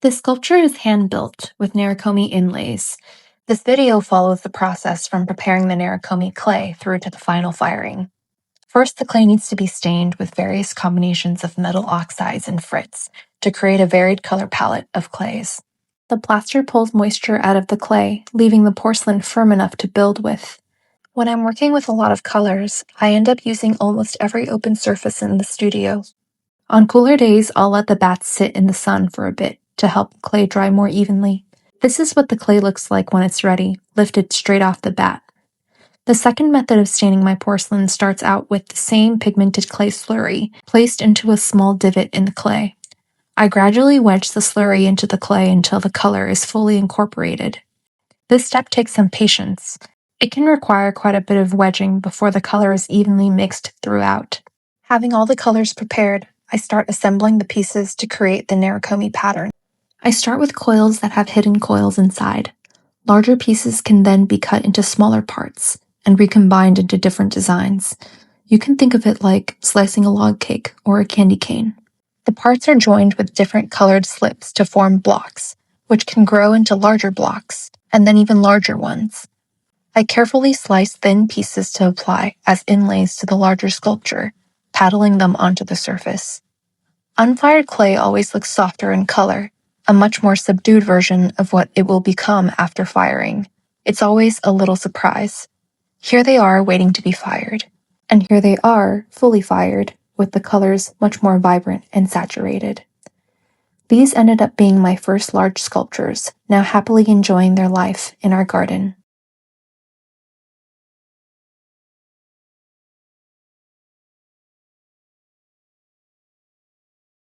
This sculpture is hand-built with Nerikomi inlays. This video follows the process from preparing the Nerikomi clay through to the final firing. First, the clay needs to be stained with various combinations of metal oxides and frits to create a varied color palette of clays. The plaster pulls moisture out of the clay, leaving the porcelain firm enough to build with. When I'm working with a lot of colors, I end up using almost every open surface in the studio. On cooler days, I'll let the bats sit in the sun for a bit to help clay dry more evenly. This is what the clay looks like when it's ready, lifted straight off the bat. The second method of staining my porcelain starts out with the same pigmented clay slurry placed into a small divot in the clay. I gradually wedge the slurry into the clay until the color is fully incorporated. This step takes some patience. It can require quite a bit of wedging before the color is evenly mixed throughout. Having all the colors prepared, I start assembling the pieces to create the Nerikomi pattern. I start with coils that have hidden coils inside. Larger pieces can then be cut into smaller parts and recombined into different designs. You can think of it like slicing a log cake or a candy cane. The parts are joined with different colored slips to form blocks, which can grow into larger blocks, and then even larger ones. I carefully slice thin pieces to apply as inlays to the larger sculpture, paddling them onto the surface. Unfired clay always looks softer in color, a much more subdued version of what it will become after firing. It's always a little surprise. Here they are waiting to be fired. And here they are, fully fired, with the colors much more vibrant and saturated. These ended up being my first large sculptures, now happily enjoying their life in our garden.